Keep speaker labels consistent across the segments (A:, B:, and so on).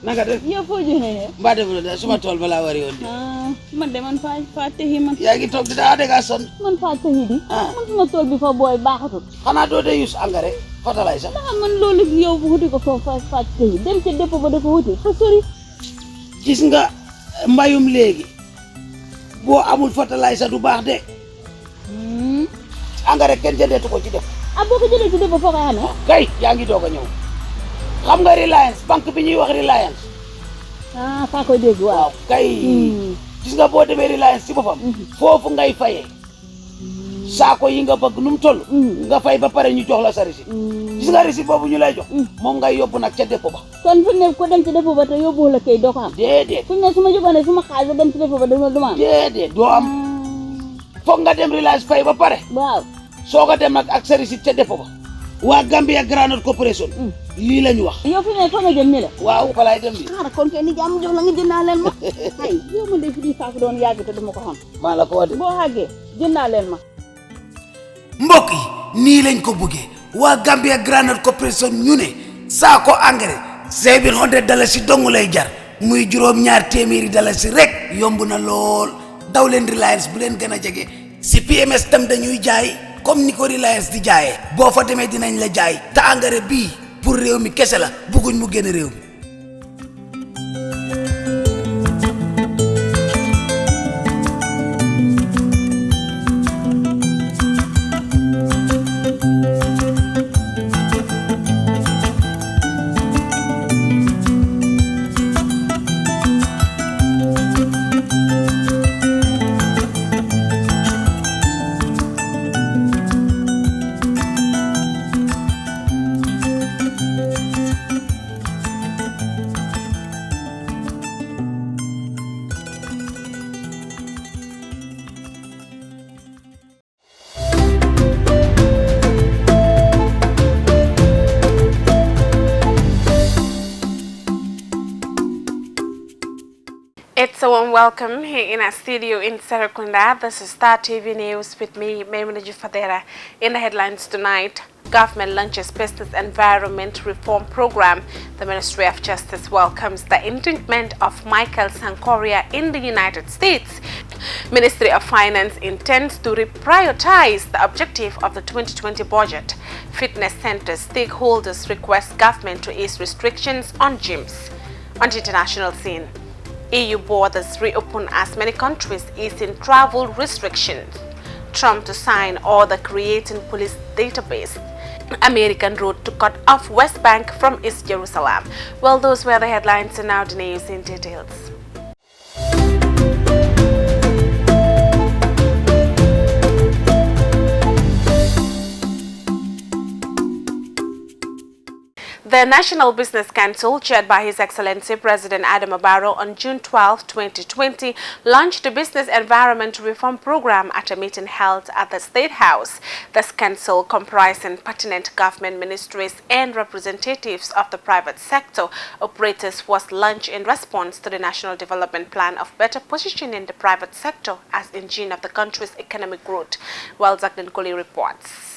A: naka def
B: yow foo joxee
A: mbaa defu da suma tool balaa wari woon
B: man de man faa tehi man
A: yaa ngi toog di daa dégg son
B: man faa tehi di man suma tool bi fa booy baaxatul
A: xanaa doo dee use engrais fertilizer
B: ndax man loolu yow bu wuti ko foofu faa tehi dem ca dépôt ba dafa wuti fa sori
A: gis nga mbayum léegi boo amul fertilizer du baax de engrais kenn jëndeetu ko ci def
B: boo ko jëlee ci dépôt foo koy amee
A: kay yaa ngi doog a ñëw xam nga Reliance banque bi ñuy wax Reliance
B: faa koy dégg waaw
A: kay gis nga boo demee Reliance ci boppam foofu ngay fayee saako yi nga bëgg nu mu toll nga fay ba pare ñu jox la sa receipt gis nga receipt boobu ñu lay jox moom ngay yóbbu nag ca dépôt ba
B: kon fu ne ko dem ci dépôt ba te yóbbu la kay doo ko am
A: déedéet
B: fu ne su ma jógoon su ma xaalis ba dem ci dépôt ba dama am
A: déedéet doo am foog nga dem Reliance fay ba pare
B: waaw
A: soo ko dem nag ak sa receipt ca dépôt ba waa Gambia Granite Corporation lii la ñu wax
B: yow fi ne fa nga jëm ni la
A: waaw fa laay dem bi
B: kon kay ni jàmm jox la nga jëndaaleel ma ay yow ma de fi di saako doon yàgg te dama ko xam
A: maa la ko wax de
B: boo xàggee jëndaaleel ma
A: mbokk yi nii lañ ko bëggee waa Gambia Granite Corporation ñu ne saako engrais 700 dalasi dong lay jar muy juróom-ñaar téeméeri dalasi rek yomb na lool daw leen Reliance bu leen gën a jege si PMS tam dañuy jaay comme ni ko Reliance di jaayee boo fa demee dinañ la jaay te engrais bii pour réew mi kese la bëgguñ mu génn réew mi.
C: It's a warm welcome here in our studio in Serekunda. This is Star TV News with me, Maimuna Fadera. In the headlines tonight, government launches Business Environment Reform Program. The Ministry of Justice welcomes the indictment of Michael Sankoria in the United States. Ministry of Finance intends to reprioritize the objective of the 2020 budget. Fitness centers stakeholders request government to ease restrictions on gyms. On the international scene, EU borders reopen as many countries ease in travel restrictions. Trump to sign order creating police database. American road to cut off West Bank from East Jerusalem. Well, those were the headlines, and now the news in details. The National Business Council, chaired by His Excellency President Adama Barrow on June 12, 2020, launched the Business Environment Reform Program at a meeting held at the State House. This council, comprising pertinent government ministries and representatives of the private sector operators, was launched in response to the National Development Plan of better positioning the private sector as engine of the country's economic growth. Well, Zakdan Koli reports.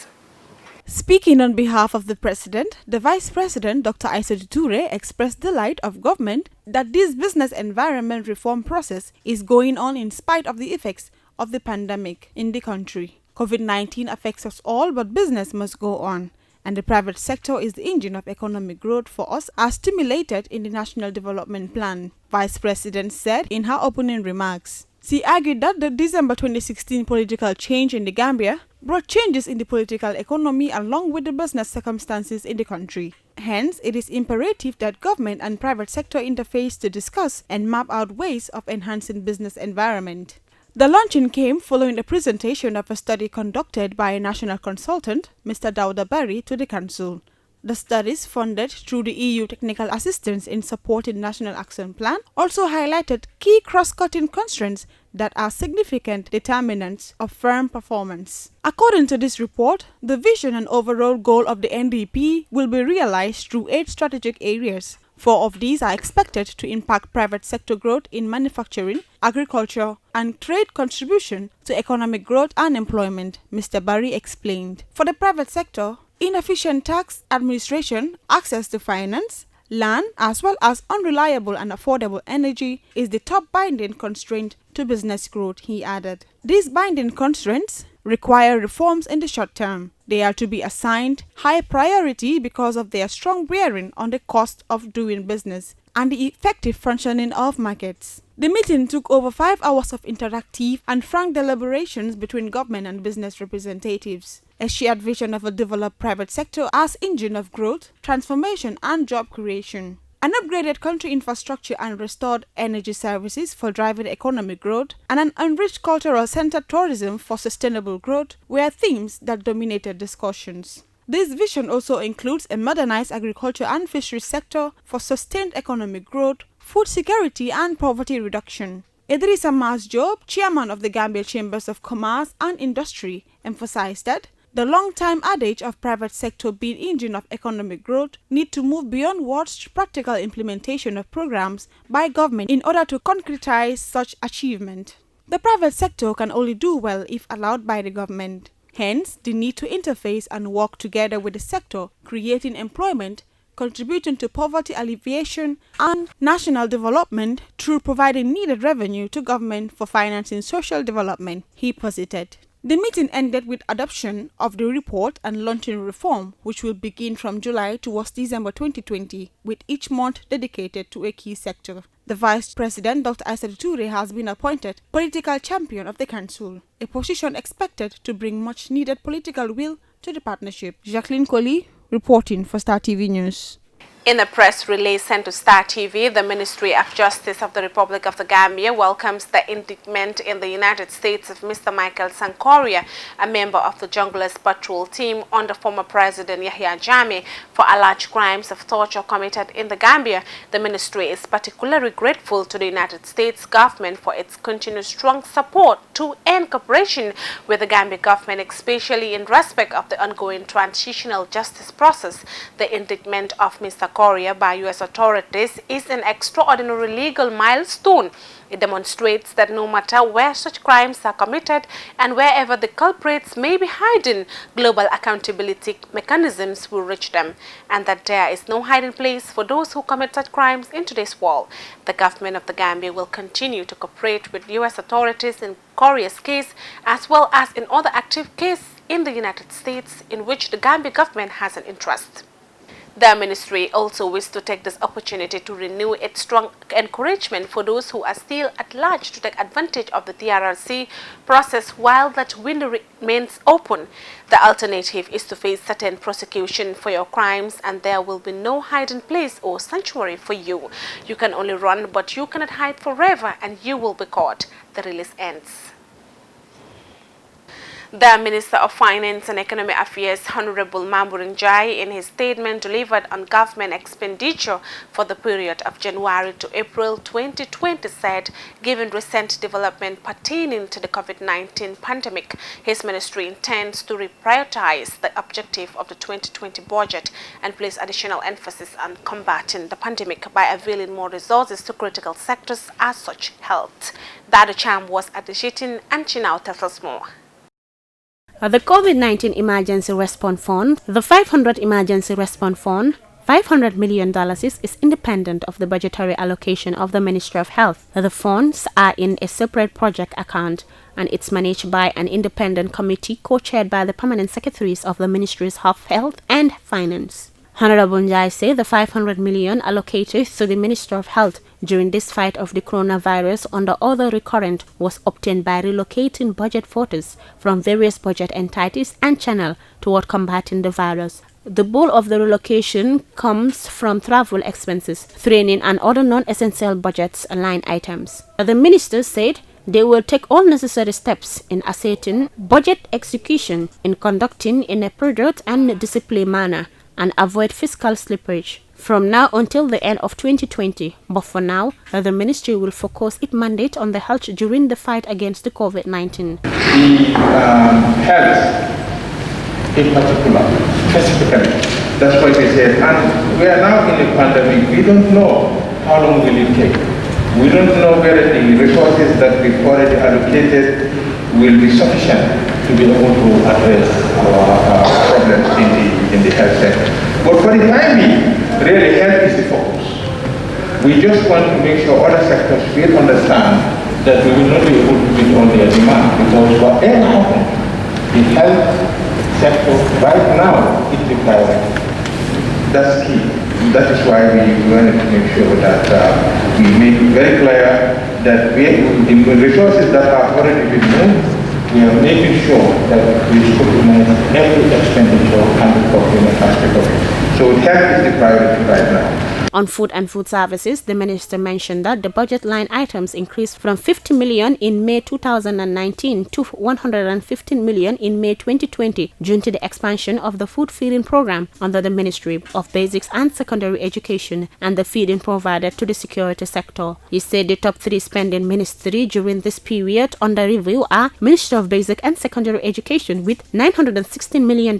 D: Speaking on behalf of the President, the Vice President, Dr. Aissatou Toure, expressed delight of government that this business environment reform process is going on in spite of the effects of the pandemic in the country. COVID-19 affects us all, but business must go on, and the private sector is the engine of economic growth for us as stimulated in the National Development Plan, Vice President said in her opening remarks. She argued that the December 2016 political change in the Gambia brought changes in the political economy along with the business circumstances in the country. Hence, it is imperative that government and private sector interface to discuss and map out ways of enhancing business environment. The launching came following the presentation of a study conducted by a national consultant, Mr. Dauda Barry, to the Council. The studies, funded through the EU technical assistance in supporting National Action Plan, also highlighted key cross-cutting constraints that are significant determinants of firm performance. According to this report, the vision and overall goal of the NDP will be realized through 8 strategic areas. 4 of these are expected to impact private sector growth in manufacturing, agriculture, and trade contribution to economic growth and employment, Mr. Barry explained. For the private sector, inefficient tax administration, access to finance, Land, as well as unreliable and affordable energy, is the top binding constraint to business growth, he added. These binding constraints require reforms in the short term. They are to be assigned high priority because of their strong bearing on the cost of doing business and the effective functioning of markets. The meeting took over 5 hours of interactive and frank deliberations between government and business representatives. A shared vision of a developed private sector as engine of growth, transformation and job creation. An upgraded country infrastructure and restored energy services for driving economic growth, and an enriched cultural-centered tourism for sustainable growth were themes that dominated discussions. This vision also includes a modernized agriculture and fisheries sector for sustained economic growth, food security and poverty reduction. Idrissa Mas Job, chairman of the Gambia Chambers of Commerce and Industry, emphasized that the long-time adage of private sector being engine of economic growth need to move beyond words to practical implementation of programs by government in order to concretize such achievement. The private sector can only do well if allowed by the government. Hence, the need to interface and work together with the sector, creating employment, contributing to poverty alleviation and national development through providing needed revenue to government for financing social development, he posited. The meeting ended with adoption of the report and launching reform, which will begin from July towards December 2020, with each month dedicated to a key sector. The Vice President, Dr. Aissatou Touré, has been appointed political champion of the Council, a position expected to bring much needed political will to the partnership. Jacqueline Coley, reporting for Star TV News.
C: In a press release sent to Star TV, the Ministry of Justice of the Republic of the Gambia welcomes the indictment in the United States of Mr. Michael Sankoria, a member of the Junglers Patrol team under former President Yahya Jammeh, for alleged crimes of torture committed in the Gambia. The ministry is particularly grateful to the United States government for its continued strong support to and cooperation with the Gambia government, especially in respect of the ongoing transitional justice process. The indictment of Mr. Korea by U.S. authorities is an extraordinary legal milestone. It demonstrates that no matter where such crimes are committed and wherever the culprits may be hiding, global accountability mechanisms will reach them, and that there is no hiding place for those who commit such crimes in today's world. The government of the Gambia will continue to cooperate with U.S. authorities in Korea's case, as well as in other active cases in the United States in which the Gambia government has an interest. The ministry also wished to take this opportunity to renew its strong encouragement for those who are still at large to take advantage of the TRRC process while that window remains open. The alternative is to face certain prosecution for your crimes, and there will be no hiding place or sanctuary for you. You can only run, but you cannot hide forever, and you will be caught. The release ends. The Minister of Finance and Economic Affairs, Honorable Mamburin Jai, in his statement delivered on government expenditure for the period of January to April 2020, said, given recent development pertaining to the COVID-19 pandemic, his ministry intends to reprioritize the objective of the 2020 budget and place additional emphasis on combating the pandemic by availing more resources to critical sectors as such health. Dado Cham was at the sitting, and she now tells us more.
E: The COVID-19 Emergency Response Fund, the 500 Emergency Response Fund, $500 million is independent of the budgetary allocation of the Ministry of Health. The funds are in a separate project account, and it's managed by an independent committee co-chaired by the permanent secretaries of the Ministries of Health and Finance. Honorable Njai said the $500 million allocated to the Ministry of Health during this fight of the coronavirus under other recurrent was obtained by relocating budget voters from various budget entities and channels toward combating the virus. The bulk of the relocation comes from travel expenses, training and other non-essential budget line items. The minister said they will take all necessary steps in ascertaining budget execution, in conducting in a prudent and disciplined manner, and avoid fiscal slippage from now until the end of 2020. But for now, the ministry will focus its mandate on the health during the fight against the COVID-19.
F: The health, in particular, specifically, that's what they said. And we are now in a pandemic. We don't know how long will it take. We don't know whether the resources that we've already allocated will be sufficient to be able to address our problems in the health sector. But for the time being, really health is the focus. We just want to make sure other sectors will understand that we will not be able to meet all their demand, because whatever happens, the health sector right now is the priority. That's key. That is why we wanted to make sure that we make it very clear that the resources that have already been moved, we are making sure that we scrutinize every expenditure and the procurement aspect of it. So health is the priority right now.
E: On food and food services, the minister mentioned that the budget line items increased from 50 million in May 2019 to 115 million in May 2020 due to the expansion of the food feeding program under the Ministry of Basics and Secondary Education and the feeding provided to the security sector. He said the top 3 spending ministry during this period under review are Ministry of Basic and Secondary Education with $916 million,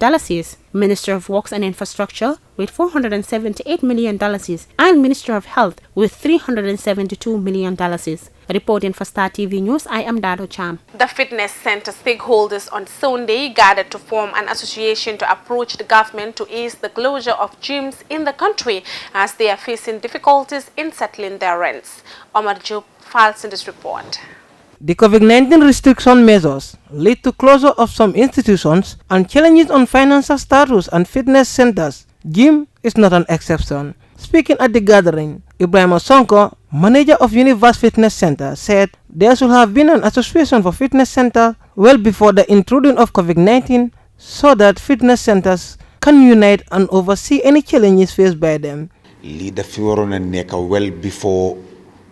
E: Minister of Works and Infrastructure with $478 million, and Minister of Health with $372 million. Reporting for Star TV News, I am Dado Cham.
C: The fitness center stakeholders on Sunday gathered to form an association to approach the government to ease the closure of gyms in the country as they are facing difficulties in settling their rents. Omar Job files in this report.
G: The COVID-19 restriction measures lead to closure of some institutions and challenges on financial status and fitness centers. Gym is not an exception. Speaking at the gathering, Ibrahim Sonko, manager of Universe Fitness Center, said there should have been an association for fitness centers well before the intrusion of COVID-19 so that fitness centers can unite and oversee any challenges faced by them.
H: Lii dafa waroon a nekk well before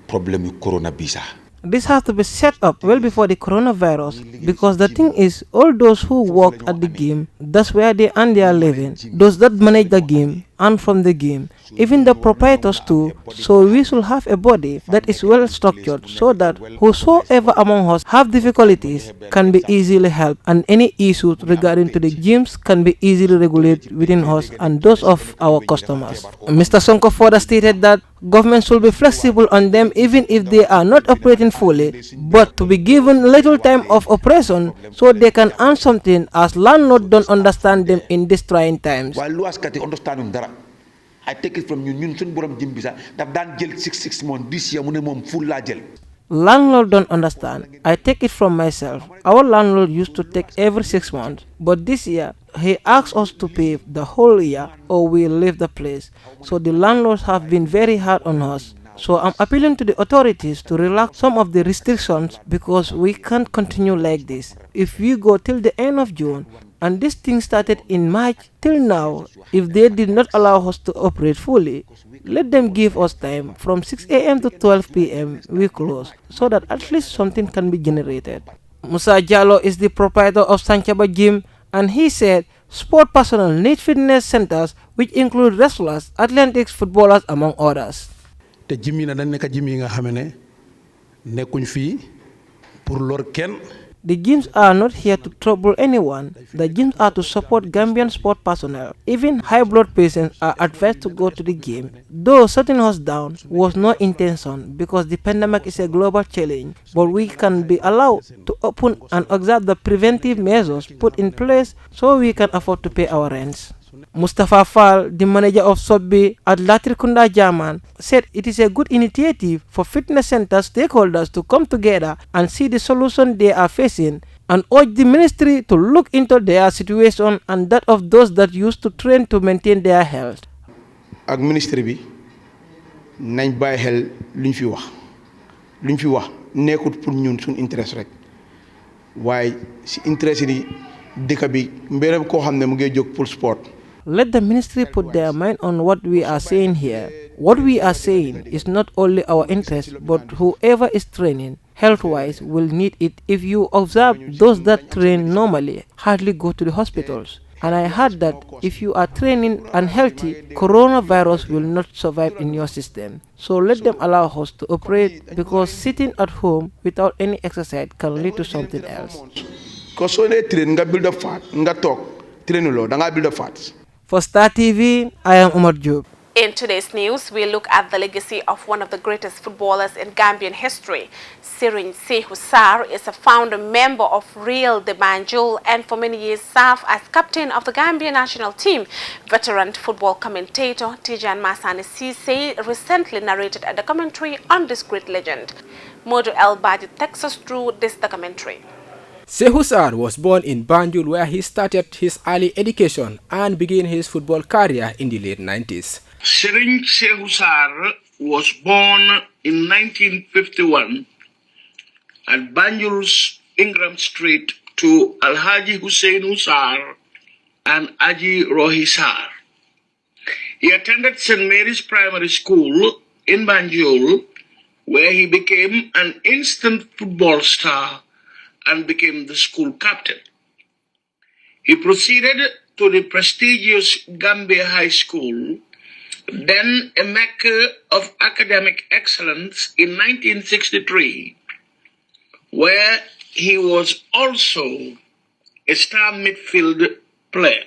H: problem yu corona bisa.
G: This has to be set up well before the coronavirus, because the thing is, all those who work at the game, that's where they earn their living. Those that manage the game earn from the game, even the proprietors too. So we should have a body that is well structured so that whosoever among us have difficulties can be easily helped, and any issues regarding to the gyms can be easily regulated within us and those of our customers. Mr. Sonko further stated that government should be flexible on them even if they are not operating fully, but to be given little time of operation so they can earn something, as landlords don't understand them in these trying times.
H: I take it from you, ñun borom jëm bi sax daf daan jël 6 months this year mu ne mom full la jël.
G: Landlord don't understand. I take it from myself. Our landlord used to take every 6 months, but this year he asks us to pay the whole year or we'll leave the place. So the landlords have been very hard on us. So I'm appealing to the authorities to relax some of the restrictions, because we can't continue like this. If we go till the end of June, and this thing started in March till now, if they did not allow us to operate fully, let them give us time. From 6 a.m. to 12 p.m. we close, so that at least something can be generated. Musa Jallo is the proprietor of Sanchaba Gym, and he said sport personnel need fitness centers which include wrestlers, athletics, footballers, among others.
I: Te gym yi na dañ nekk gym yi nga xamé né nekkuñ fi pour lor kenn.
G: The gyms are not here to trouble anyone. The gyms are to support Gambian sport personnel. Even high blood patients are advised to go to the gym. Though shutting us down was no intention, because the pandemic is a global challenge, but we can be allowed to open and observe the preventive measures put in place so we can afford to pay our rents. Mustafa Fall, the manager of Sobbi at Latrikunda German, said it is a good initiative for fitness center stakeholders to come together and see the solution they are facing, and urged the ministry to look into their situation and that of those that used to train to maintain their health.
J: Ak ministry bi nañ bay xel luñ fi wax nekkut pour ñun suñ interest rek, waaye si interest ni dëkk bi mbéram koo xam ne mu ngi jóg pour sport.
G: Let the ministry put their mind on what we are saying here. What we are saying is not only our interest, but whoever is training health-wise will need it. If you observe, those that train normally hardly go to the hospitals. And I heard that if you are training unhealthy, coronavirus will not survive in your system. So let them allow us to operate, because sitting at home without any exercise can lead to something else.
J: Because when they train, nga build up fat, nga talk, train lo, nga build up fat.
G: For Star TV, I am Omar Job.
C: In today's news, we look at the legacy of one of the greatest footballers in Gambian history. Sirin Sehu Sarr is a founder member of Real de Banjul and for many years served as captain of the Gambian national team. Veteran football commentator Tijan Masani Cisse recently narrated a documentary on this great legend. Modu El Badi takes us through this documentary.
K: Sehu Sarr was born in Banjul, where he started his early education and began his football career in the late 90s.
L: Sirin Sehu Sarr was born in 1951 at Banjul's Ingram Street to Alhaji Hussein Sarr and Aji Rohi Sarr. He attended St. Mary's Primary School in Banjul, where he became an instant football star and became the school captain. He proceeded to the prestigious Gambia High School, then a mecca of academic excellence, in 1963, where he was also a star midfield player.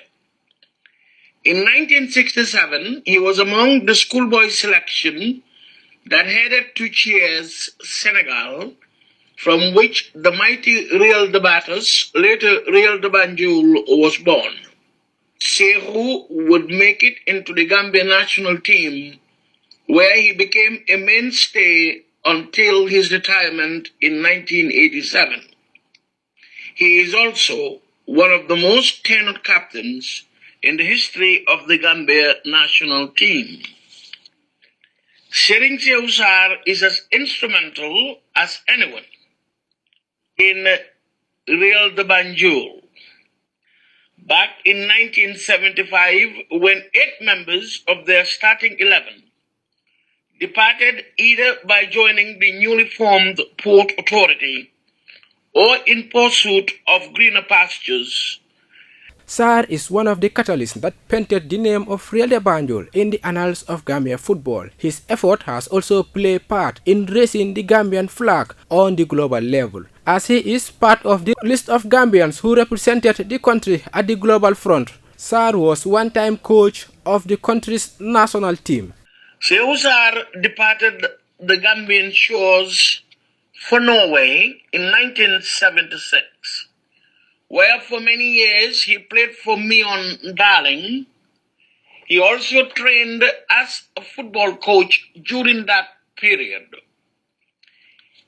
L: In 1967, he was among the schoolboy selection that headed to Thiès, Senegal, from which the mighty Real de Batos, later Real de Banjul, was born. Sehu would make it into the Gambia national team, where he became a mainstay until his retirement in 1987. He is also one of the most tenured captains in the history of the Gambia national team. Sirin Sehu Sarr is as instrumental as anyone in Real de Banjul. Back in 1975, when 8 members of their starting 11 departed either by joining the newly formed Port Authority or in pursuit of greener pastures.
K: Sarr is one of the catalysts that painted the name of Real de Banjul in the annals of Gambia football. His effort has also played part in raising the Gambian flag on the global level, as he is part of the list of Gambians who represented the country at the global front. Sarr was one-time coach of the country's national team.
L: Sehu Sarr departed the Gambian shores for Norway in 1976, where for many years he played for Mion Darling. He also trained as a football coach during that period.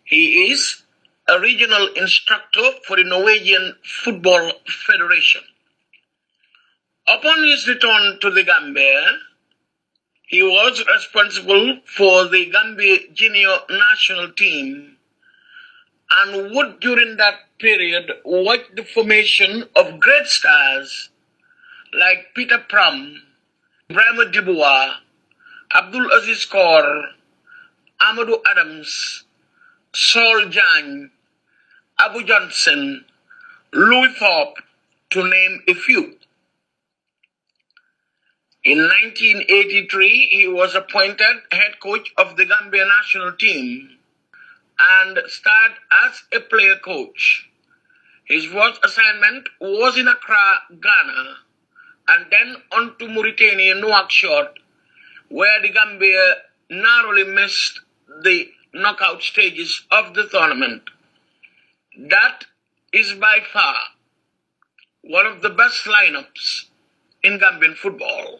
L: He is a regional instructor for the Norwegian Football Federation. Upon his return to the Gambia, he was responsible for the Gambia junior national team and would during that period watch the formation of great stars like Peter Pram, Brahma Dibois, Abdul Aziz Kaur, Amadou Adams, Saul Jang, Abu Johnson, Louis Thorpe, to name a few. In 1983, he was appointed head coach of the Gambia national team and started as a player coach. His first assignment was in Accra, Ghana, and then on to Mauritania, Nouakchott, where the Gambia narrowly missed the knockout stages of the tournament. That is by far one of the best lineups in Gambian football.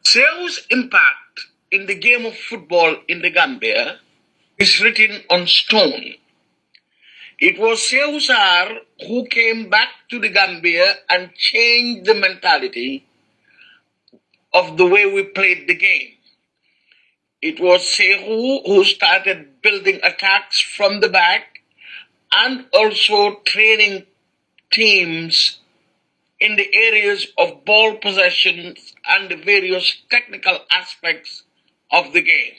L: Sehu's impact in the game of football in the Gambia is written on stone. It was Sehu Sarr who came back to the Gambia and changed the mentality of the way we played the game. It was Sehu who started building attacks from the back and also training teams in the areas of ball possession and the various technical aspects of the game.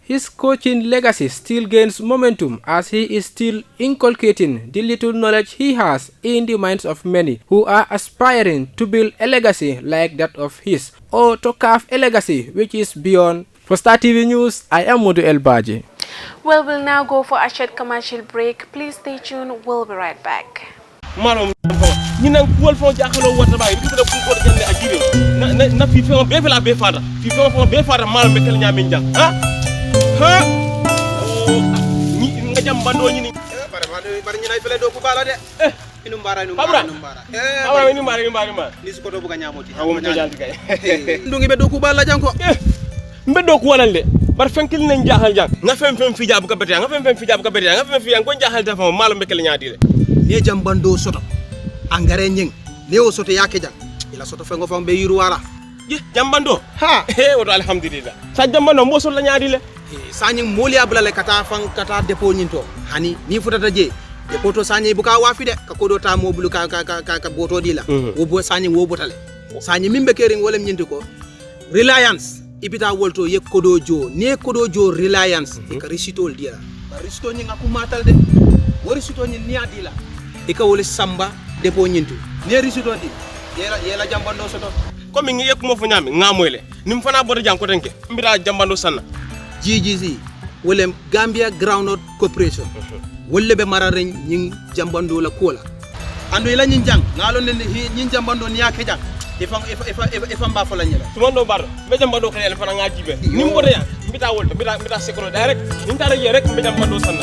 K: His coaching legacy still gains momentum as he is still inculcating the little knowledge he has in the minds of many who are aspiring to build a legacy like that of his, or to carve a legacy which is beyond. For Star TV News, I am Modu El Baji.
C: Well, we'll now go for a short commercial break. Please stay tuned. We'll be right back.
M: ni nan kuwol fon jaxalo wata bay bi da ko jande a jire na fi fon be fala be fata fi fon be fata mal be kel nyamin jang ha ni nga jam bando ni
N: bare ni nay fele do ko bala de inu mbara abra
M: inu mbara
N: ni ko do buga nyamoti
M: awum to janti kay
N: ndungi be do ko bala janko
M: mbeddo ko walande bar fenkil nañ jaxal jang nga fem fi jabu ka bete nga fem fi jabu ka bete nga fem fi ko jaxal dafa malo be kel nyaadi
N: ne jambando soto angare nying ne o soto yake jang ila soto fengo fam be yiru wala
M: je jambando ha wato alhamdulillah sa jambando mo soto la nyaadi le
N: sanyi moli abla kata fan kata depo nyinto hani ni futata je depo to sanyi buka wafi de ka kodo ta mo bulu ka boto dila wo bo sanyi wo botale sanyi mimbe kering wala nyinti ko reliance ibita wolto ye kodo jo reliance ka risitol dia risito nyinga ku matal de wo risito nyi ni adila e ka wole samba depo nyintu ne risito di yela jambando soto
M: ko mi ngi yekuma fo nyami ngamoyle nim fana bodo jang ko tenke mbira jambando sanna
N: GGC wole Gambia Groundnut Corporation wolle be marare nyin jambando la kola ando ila nyin jang ngalo ne nyin jambando ni yake jang ifa mba fo la nyela
M: tumondo bar be jambando ko ele fana ngaji be nim bodo ya mbita wolto mbita sekro direct nim tara ye rek be jambando sanna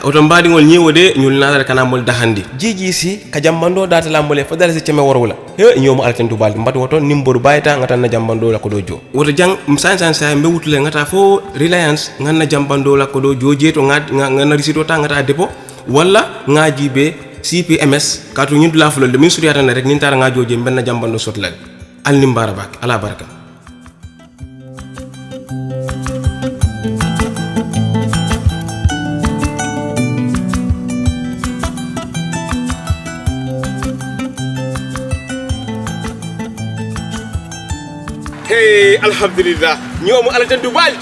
M: oto mbaɗigol ñewode ñul nadal kana mol dahandi GGC ka jambando data lambole fa dara se ceme worwula he ñomo alten to balde mbad woto nimboru bayta ngata na jambando la ko do jo woto jang san sa mbe wutule ngata fo reliance nganna jambando la ko do joje to ngana risito ta ngata depo walla ngaji be CPMS katu ñindu la fulol de min suriyata na rek nin tara nga joje benna jambando sotlag al nimbara bak ala baraka. Hey, alhamdulillah. Nyomo alatan Dubai.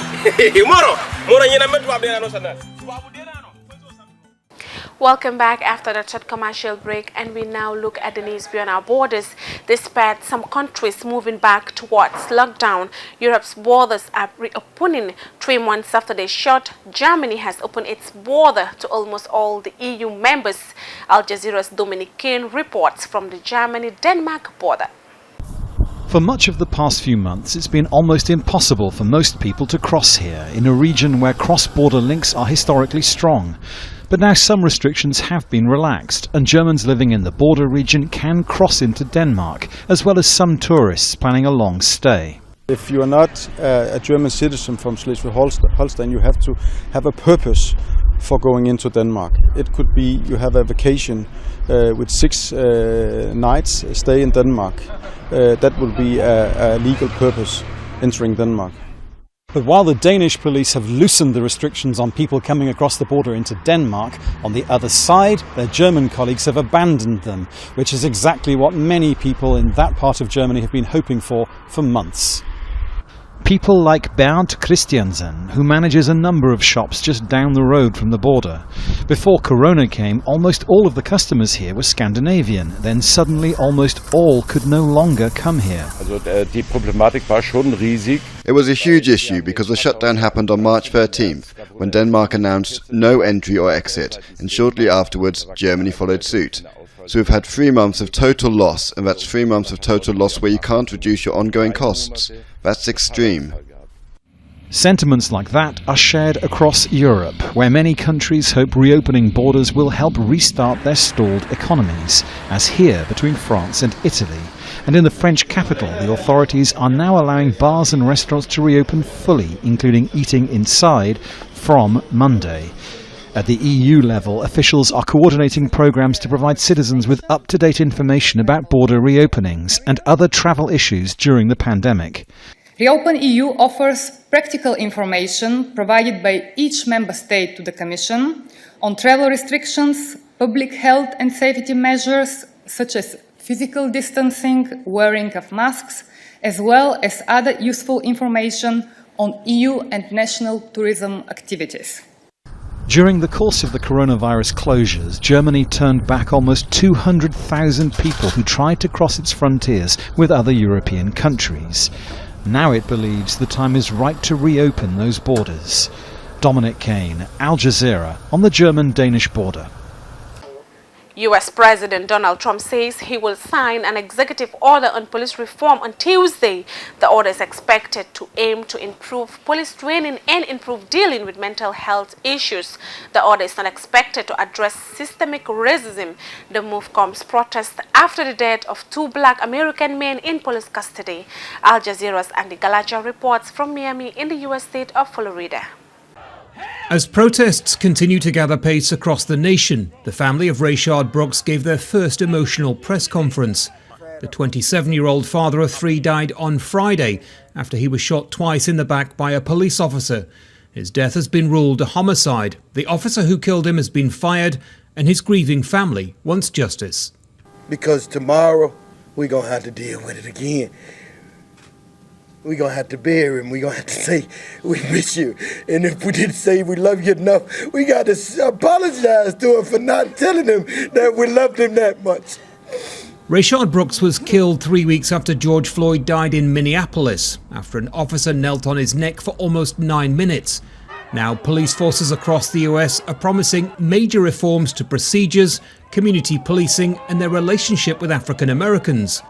M: Moro nyina metu abena no sana.
C: Welcome back after the short commercial break, and we now look at the news beyond our borders. Despite some countries moving back towards lockdown, Europe's borders are reopening 3 months after they shut. Germany has opened its border to almost all the EU members. Al Jazeera's Dominic Kane reports from the Germany-Denmark border.
O: For much of the past few months, it's been almost impossible for most people to cross here, in a region where cross-border links are historically strong. But now some restrictions have been relaxed, and Germans living in the border region can cross into Denmark, as well as some tourists planning a long stay.
P: If you are not a German citizen from Schleswig-Holstein, you have to have a purpose for going into Denmark. It could be you have a vacation with 6 nights stay in Denmark. That would be a legal purpose entering Denmark.
O: But while the Danish police have loosened the restrictions on people coming across the border into Denmark, on the other side, their German colleagues have abandoned them, which is exactly what many people in that part of Germany have been hoping for months. People like Bernd Christiansen, who manages a number of shops just down the road from the border. Before Corona came, almost all of the customers here were Scandinavian. Then suddenly almost all could no longer come here.
Q: It was a huge issue because the shutdown happened on March 13th, when Denmark announced no entry or exit, and shortly afterwards Germany followed suit. So we've had 3 months of total loss, and that's 3 months of total loss where you can't reduce your ongoing costs. That's extreme.
O: Sentiments like that are shared across Europe, where many countries hope reopening borders will help restart their stalled economies, as here between France and Italy. And in the French capital, the authorities are now allowing bars and restaurants to reopen fully, including eating inside, from Monday. At the EU level, officials are coordinating programs to provide citizens with up-to-date information about border reopenings and other travel issues during the pandemic.
R: Reopen EU offers practical information provided by each member state to the Commission on travel restrictions, public health and safety measures such as physical distancing, wearing of masks, as well as other useful information on EU and national tourism activities.
O: During the course of the coronavirus closures, Germany turned back almost 200,000 people who tried to cross its frontiers with other European countries. Now it believes the time is right to reopen those borders. Dominic Kane, Al Jazeera, on the German-Danish border.
C: U.S. President Donald Trump says he will sign an executive order on police reform on Tuesday. The order is expected to aim to improve police training and improve dealing with mental health issues. The order is not expected to address systemic racism. The move comes protest after the death of 2 black American men in police custody. Al Jazeera's Andy Galaja reports from Miami in the U.S. state of Florida.
S: As protests continue to gather pace across the nation, the family of Rayshard Brooks gave their first emotional press conference. The 27-year-old father of 3 died on Friday after he was shot twice in the back by a police officer. His death has been ruled a homicide. The officer who killed him has been fired, and his grieving family wants justice.
T: Because tomorrow we're going to have to deal with it again. We're going to have to bury him. We're going to have to say, we miss you. And if we didn't say we love you enough, we got to apologize to him for not telling him that we loved him that much.
S: Rayshard Brooks was killed 3 weeks after George Floyd died in Minneapolis, after an officer knelt on his neck for almost 9 minutes. Now, police forces across the US are promising major reforms to procedures, community policing, and their relationship with African Americans.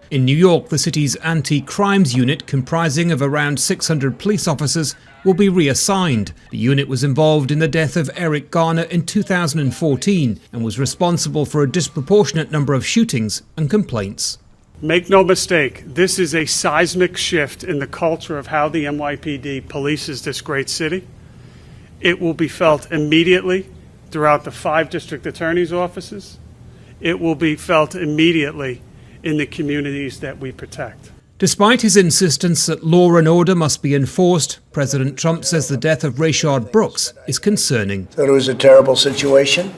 S: In New York, the city's anti-crimes unit, comprising of around 600 police officers, will be reassigned. The unit was involved in the death of Eric Garner in 2014 and was responsible for a disproportionate number of shootings and complaints.
U: Make no mistake, this is a seismic shift in the culture of how the NYPD polices this great city. It will be felt immediately throughout the 5 district attorneys' offices. It will be felt immediately in the communities that we protect.
S: Despite his insistence that law and order must be enforced, President Trump says the death of Rayshard Brooks is concerning.
V: Thought it was a terrible situation.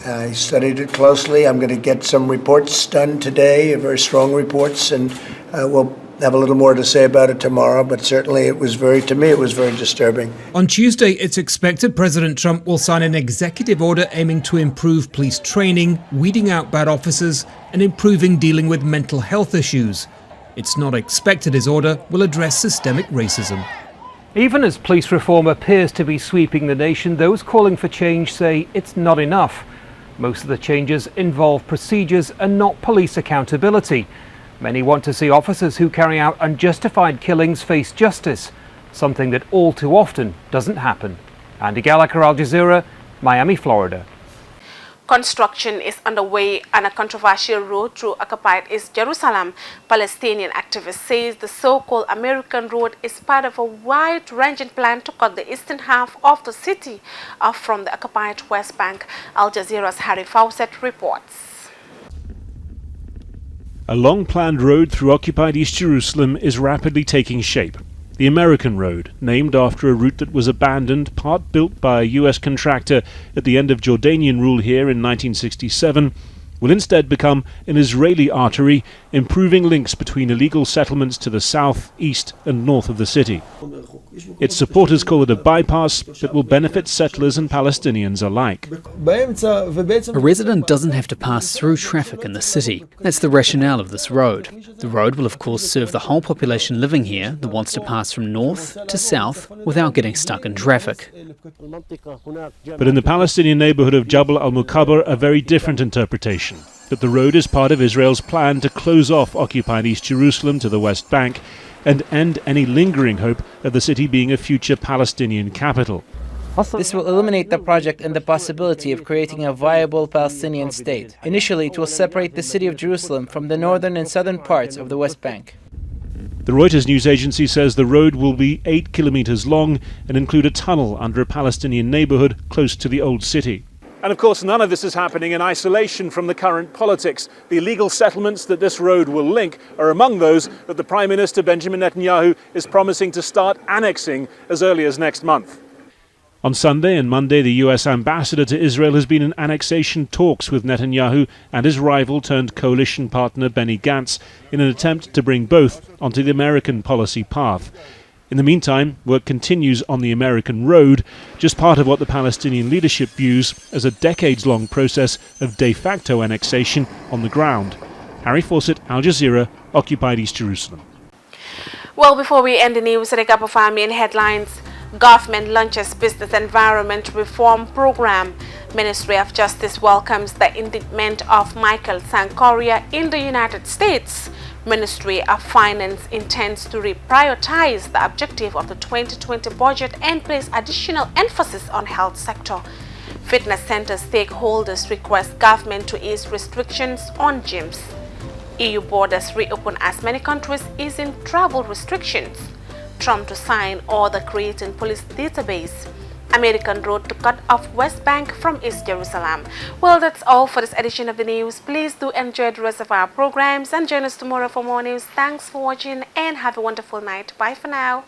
V: I studied it closely. I'm going to get some reports done today, very strong reports, and we'll have a little more to say about it tomorrow, but certainly it was very disturbing.
S: On Tuesday, it's expected President Trump will sign an executive order aiming to improve police training, weeding out bad officers, and improving dealing with mental health issues. It's not expected his order will address systemic racism.
W: Even as police reform appears to be sweeping the nation, those calling for change say it's not enough. Most of the changes involve procedures and not police accountability. Many want to see officers who carry out unjustified killings face justice, something that all too often doesn't happen. Andy Gallagher, Al Jazeera, Miami, Florida.
C: Construction is underway on a controversial road through occupied East Jerusalem. Palestinian activists say the so-called American road is part of a wide-ranging plan to cut the eastern half of the city off from the occupied West Bank. Al Jazeera's Harry Fawcett reports.
X: A long-planned road through occupied East Jerusalem is rapidly taking shape. The American Road, named after a route that was abandoned, part built by a US contractor at the end of Jordanian rule here in 1967, will instead become an Israeli artery, improving links between illegal settlements to the south, east and north of the city. Its supporters call it a bypass that will benefit settlers and Palestinians alike.
Y: A resident doesn't have to pass through traffic in the city. That's the rationale of this road. The road will of course serve the whole population living here that wants to pass from north to south without getting stuck in traffic.
X: But in the Palestinian neighborhood of Jabal al-Mukaber, a very different interpretation. That the road is part of Israel's plan to close off occupied East Jerusalem to the West Bank and end any lingering hope of the city being a future Palestinian capital.
Z: This will eliminate the project and the possibility of creating a viable Palestinian state. Initially, it will separate the city of Jerusalem from the northern and southern parts of the West Bank.
X: The Reuters news agency says the road will be 8 kilometers long and include a tunnel under a Palestinian neighborhood close to the old city. And of course, none of this is happening in isolation from the current politics. The illegal settlements that this road will link are among those that the Prime Minister Benjamin Netanyahu is promising to start annexing as early as next month. On Sunday and Monday, the US ambassador to Israel has been in annexation talks with Netanyahu and his rival turned coalition partner Benny Gantz in an attempt to bring both onto the American policy path. In the meantime, work continues on the American Road, just part of what the Palestinian leadership views as a decades-long process of de facto annexation on the ground. Harry Fawcett, Al Jazeera, occupied East Jerusalem.
C: Well, before we end the news, a recap of our main headlines. Government launches Business Environment Reform Program. Ministry of Justice welcomes the indictment of Michael Sankoria in the United States. Ministry of Finance intends to reprioritize the objective of the 2020 budget and place additional emphasis on health sector. Fitness center stakeholders request government to ease restrictions on gyms. EU borders reopen as many countries easing travel restrictions. Trump to sign order creating police database. American road to cut off West Bank from East Jerusalem. Well, that's all for this edition of the news. Please do enjoy the rest of our programs and join us tomorrow for more news. Thanks for watching and have a wonderful night. Bye for now.